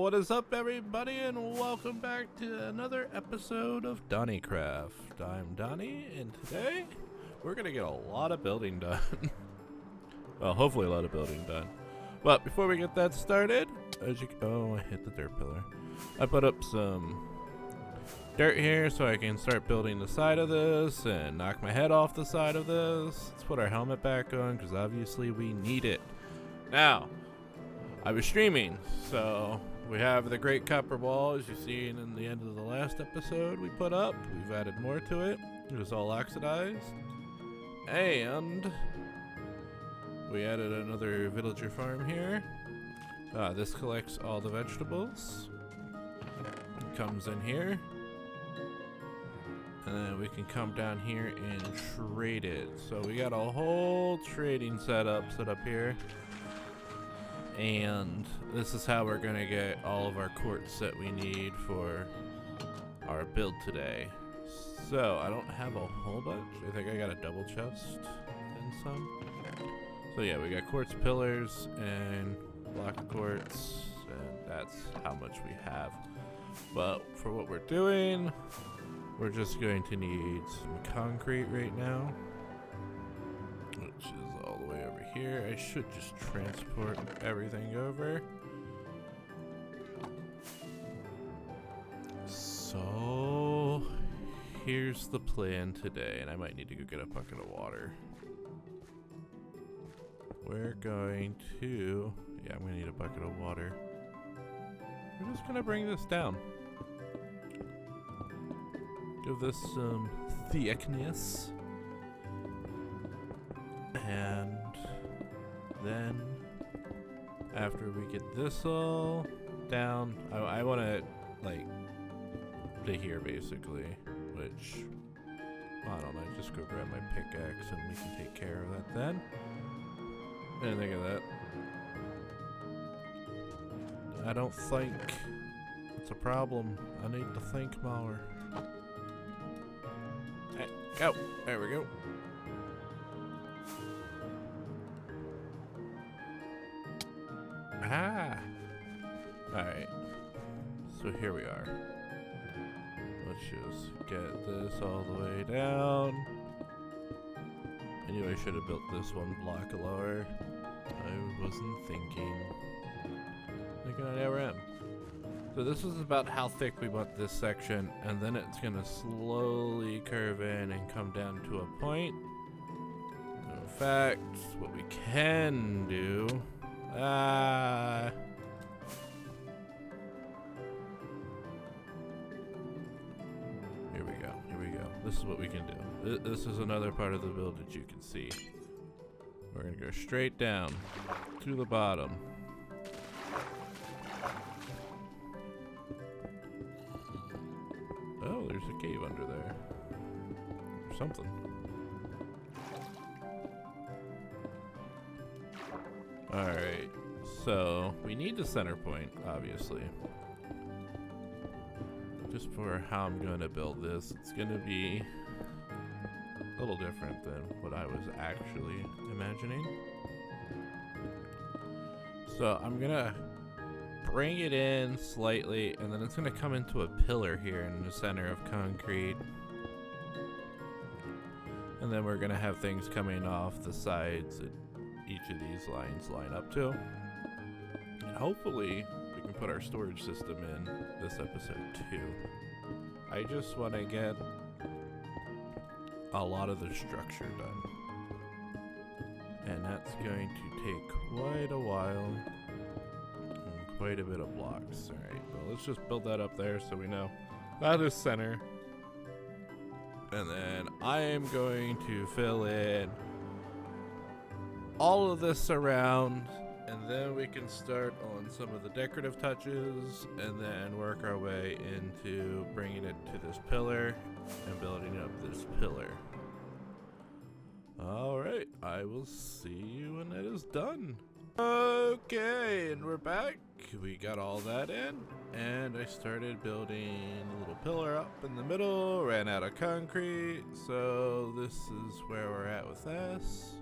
What is up, everybody, and welcome back to another episode of DonnieCraft. I'm Donnie, and today we're gonna get a lot of building done. Well, hopefully a lot of building done. But before we get that started, oh, I hit the dirt pillar. I put up some dirt here so I can start building the side of this and knock my head off the side of this. Let's put our helmet back on because obviously we need it. Now, I was streaming, so we have the great copper wall, as you've seen in the end of the last episode we put up. We've added more to it. It was all oxidized. And we added another villager farm here. This collects all the vegetables. It comes in here. And then we can come down here and trade it. So we got a whole trading setup set up here. And this is how we're gonna get all of our quartz that we need for our build today. So I don't have a whole bunch. I think I got a double chest and some. So yeah, we got quartz pillars and block of quartz, and that's how much we have. But for what we're doing, we're just going to need some concrete right now, which is all the way over here. I should just transport everything over. So here's the plan today, and I might need to go get a bucket of water. We're going to, yeah, I'm gonna need a bucket of water. We're just gonna bring this down. Give this some thickness. And then after we get this all down, I want to like to here basically, which I don't know, just go grab my pickaxe and we can take care of that then. Didn't think of that. I don't think it's a problem. I need to think more. Hey, go. There we go. Ah! Alright. So here we are. Let's just get this all the way down. I knew I should have built this one block lower. I wasn't thinking. I never am. So this is about how thick we want this section, and then it's gonna slowly curve in and come down to a point. In fact, what we can do, here we go, here we go. This is what we can do. This is another part of the build that you can see. We're gonna go straight down to the bottom. Oh, there's a cave under there. Or something. Alright, so we need the center point, obviously. Just for how I'm going to build this, it's going to be a little different than what I was actually imagining. So I'm going to bring it in slightly, and then it's going to come into a pillar here in the center of concrete. And then we're going to have things coming off the sides that each of these lines line up to. And hopefully we can put our storage system in this episode too. I just want to get a lot of the structure done. And that's going to take quite a while. Quite a bit of blocks. Alright, well, let's just build that up there so we know that is center. And then I am going to fill in all of this around, and then we can start on some of the decorative touches and then work our way into bringing it to this pillar and building up this pillar. Alright, I will see you when that is done. Okay, and we're back. We got all that in, and I started building a little pillar up in the middle, ran out of concrete, so this is where we're at with this.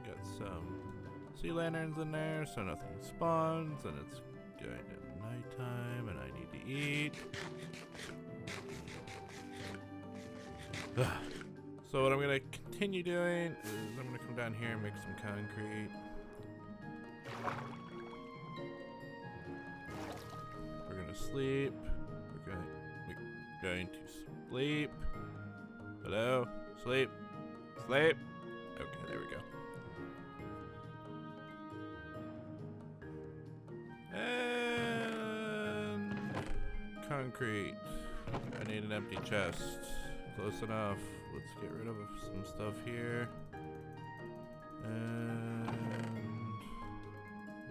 Got some sea lanterns in there so nothing spawns, and it's going to nighttime. concrete. So what I'm gonna continue doing is I'm gonna come down here and make some concrete. We're gonna sleep. We're going to sleep. Hello? Sleep. Sleep. Okay, there we go. And concrete. I need an empty chest. Close enough. Let's get rid of some stuff here. And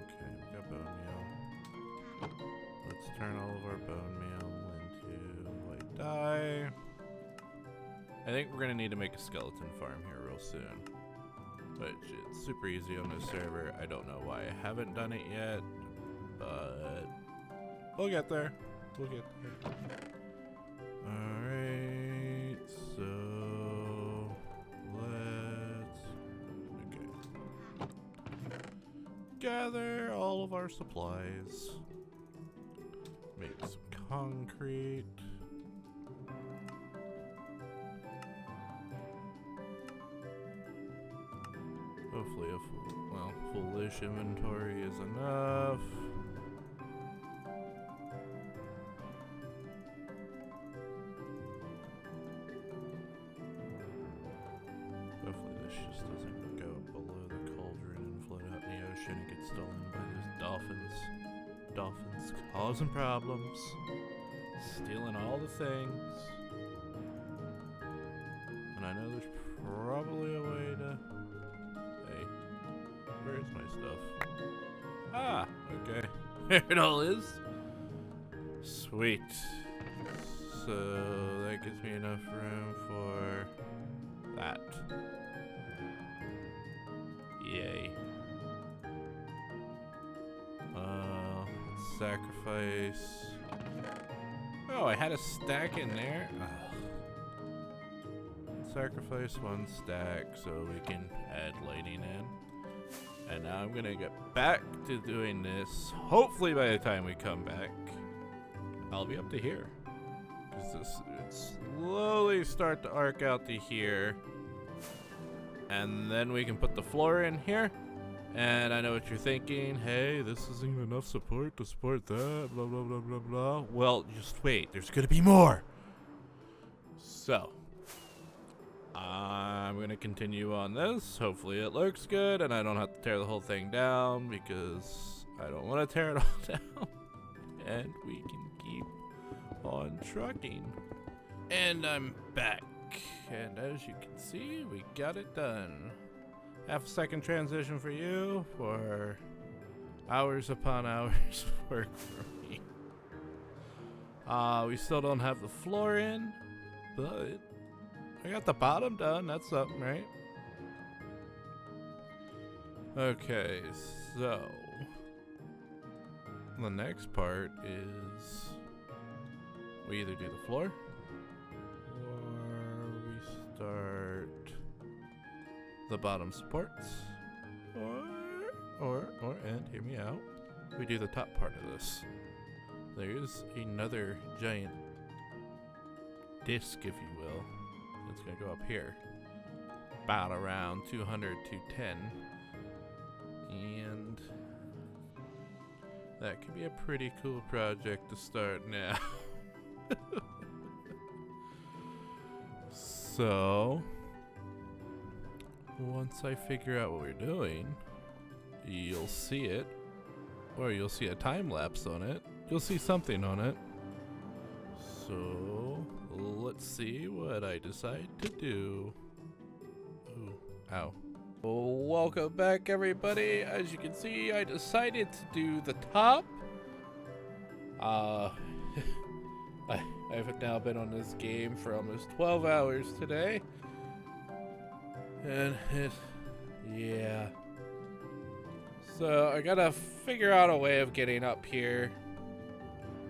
okay, we got bone meal. Let's turn all of our bone meal into white dye. I think we're gonna need to make a skeleton farm here real soon. Which it's super easy on this server. I don't know why I haven't done it yet, but we'll get there. We'll get there. Alright, so let's gather all of our supplies. Make some concrete. Hopefully a foolish inventory is enough. Hopefully this just doesn't go below the cauldron and float out in the ocean and get stolen by those dolphins. Dolphins causing problems. Stealing all the things. And I know there's probably a way to... Hey, where's my stuff? Ah, okay. There it all is. Sweet. So that gives me enough room for that. Yay. Let's sacrifice. Oh, I had a stack in there. Sacrifice one stack so we can add lighting in. And now I'm gonna get back to doing this. Hopefully by the time we come back, I'll be up to here. Because this would slowly start to arc out to here. And then we can put the floor in here. And I know what you're thinking. Hey, this isn't enough support to support that. Blah, blah, blah, blah, blah. Well, just wait. There's gonna be more. So I'm going to continue on this. Hopefully it looks good and I don't have to tear the whole thing down because I don't want to tear it all down. And we can keep on trucking. And I'm back. And as you can see, we got it done. Half a second transition for you for hours upon hours of work for me. We still don't have the floor in, but I got the bottom done. That's something, right? Okay, so the next part is we either do the floor or we start the bottom supports or and hear me out, we do the top part of this. There's another giant disc, if you will. It's gonna go up here, about around 200, 210, and that could be a pretty cool project to start now. So once I figure out what we're doing, you'll see it, or you'll see a time lapse on it. You'll see something on it. So let's see what I decide to do. Ooh, ow. Well, welcome back, everybody. As you can see, I decided to do the top. I've now been on this game for almost 12 hours today. And yeah. So I gotta figure out a way of getting up here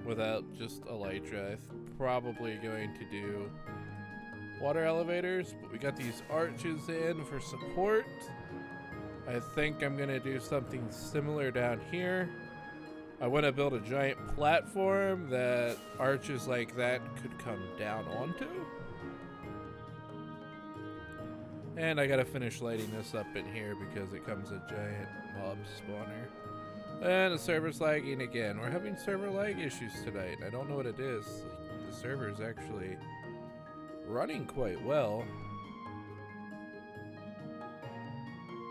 without just elytra. I'm probably going to do water elevators, but we got these arches in for support. I think I'm gonna do something similar down here. I want to build a giant platform that arches like that could come down onto. And I gotta finish lighting this up in here because it comes a giant mob spawner. And the server's lagging again. We're having server lag issues tonight. I don't know what it is. Like, the server's actually running quite well.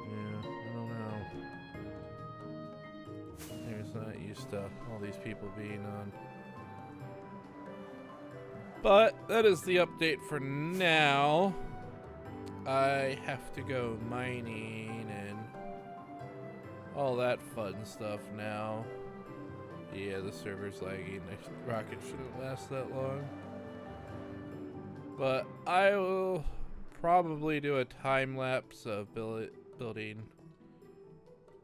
Yeah, I don't know. Maybe it's not used to all these people being on. But that is the update for now. I have to go mining and all that fun stuff now. Yeah, the server's lagging. The rocket shouldn't last that long. But I will probably do a time lapse of building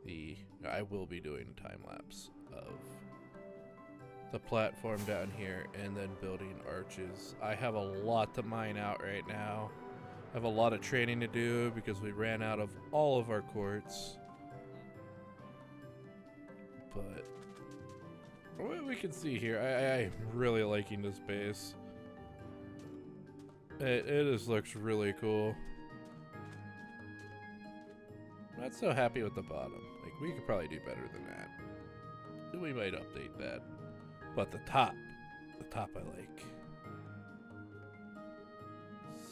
the. I will be doing a time lapse of the platform down here and then building arches. I have a lot to mine out right now. I have a lot of training to do because we ran out of all of our quartz. But what we can see here, I'm really liking this base. It just looks really cool. I'm not so happy with the bottom. Like, we could probably do better than that. We might update that. But the top I like.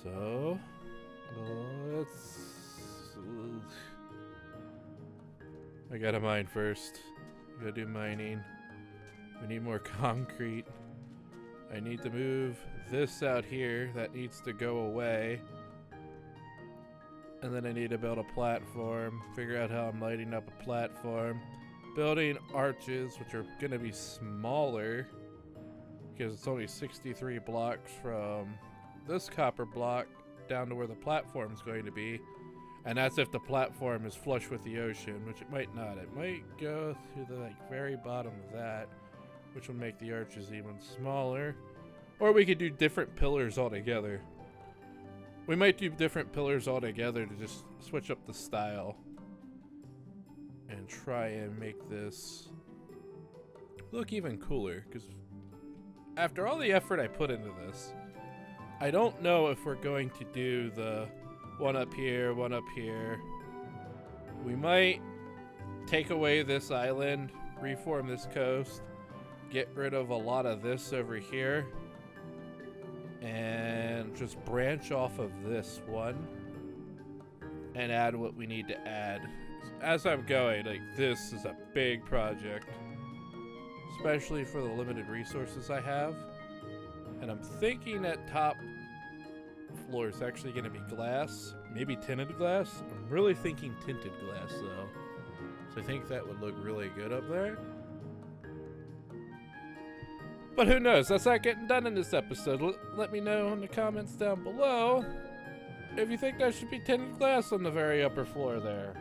So let's. I gotta mine first. Gotta do mining. We need more concrete. I need to move this out here. That needs to go away. And then I need to build a platform. Figure out how I'm lighting up a platform. Building arches, which are gonna be smaller because it's only 63 blocks from this copper block down to where the platform is going to be, and that's if the platform is flush with the ocean, which it might not. It might go through the very bottom of that, which will make the arches even smaller. Or we could do different pillars altogether. We might do different pillars altogether to just switch up the style and try and make this look even cooler, because after all the effort I put into this, I don't know if we're going to do the one up here, one up here. We might take away this island, reform this coast, get rid of a lot of this over here, and just branch off of this one and add what we need to add. As I'm going, like, this is a big project, especially for the limited resources I have. And I'm thinking that top floor is actually going to be glass, maybe tinted glass. I'm really thinking tinted glass though, so I think that would look really good up there. But who knows? That's not getting done in this episode. Let me know in the comments down below if you think there should be tinted glass on the very upper floor there.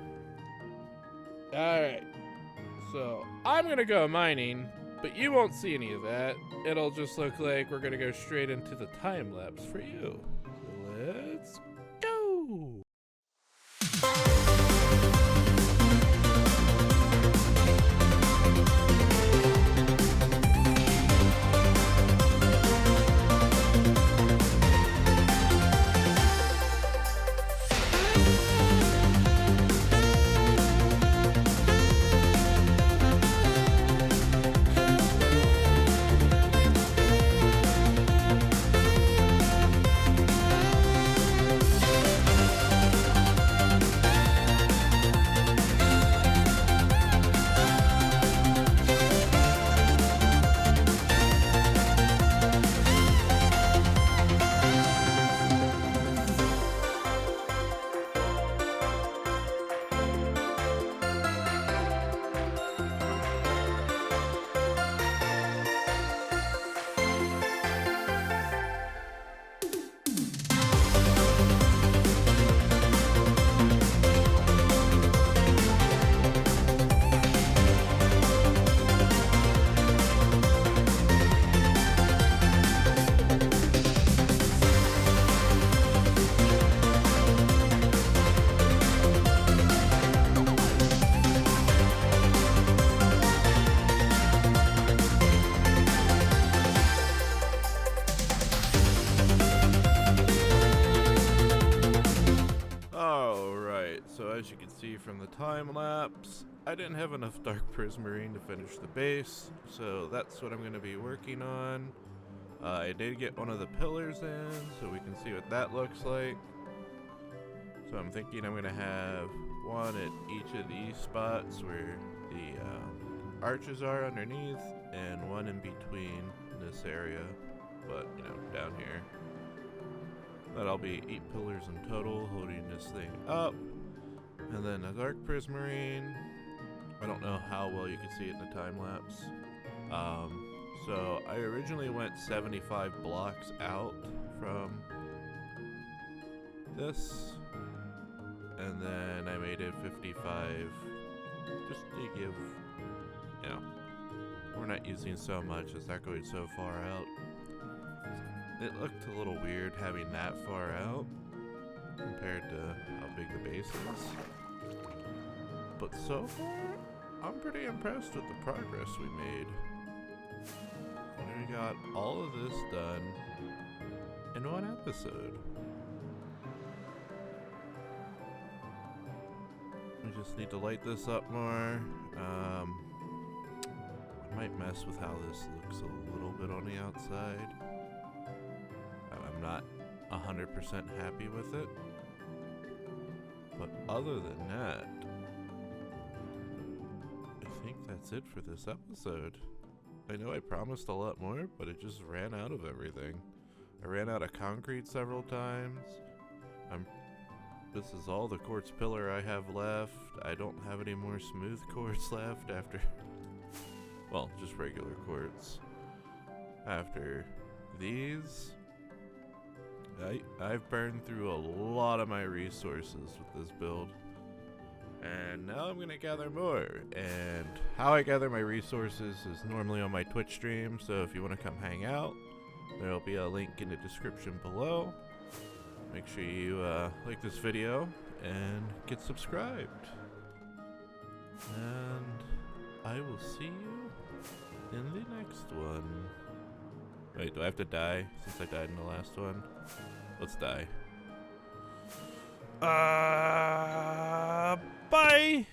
Alright, so I'm going to go mining, but you won't see any of that. It'll just look like we're going to go straight into the time lapse for you. So let's go! as you can see from the time lapse, I didn't have enough dark prismarine to finish the base, so that's what I'm going to be working on. I did get one of the pillars in, so we can see what that looks like. So I'm thinking I'm going to have one at each of these spots where the arches are underneath, and one in between this area, but you know, down here. That'll be 8 pillars in total holding this thing up. And then a dark prismarine. I don't know how well you can see it in the time lapse. So I originally went 75 blocks out from this, and then I made it 55 just to give, you know, we're not using so much, it's not going so far out. It looked a little weird having that far out compared to how big the base is. But so far, I'm pretty impressed with the progress we made. And we got all of this done in one episode. We just need to light this up more. I might mess with how this looks a little bit on the outside. I'm not 100% happy with it. But other than that, I think that's it for this episode. I know I promised a lot more, but it just ran out of everything. I ran out of concrete several times. This is all the quartz pillar I have left. I don't have any more smooth quartz left after, well, just regular quartz. After these, I've burned through a lot of my resources with this build. And now I'm going to gather more. And how I gather my resources is normally on my Twitch stream, so if you want to come hang out, there will be a link in the description below. Make sure you like this video and get subscribed. And I will see you in the next one. Wait, do I have to die since I died in the last one? Let's die. Bye!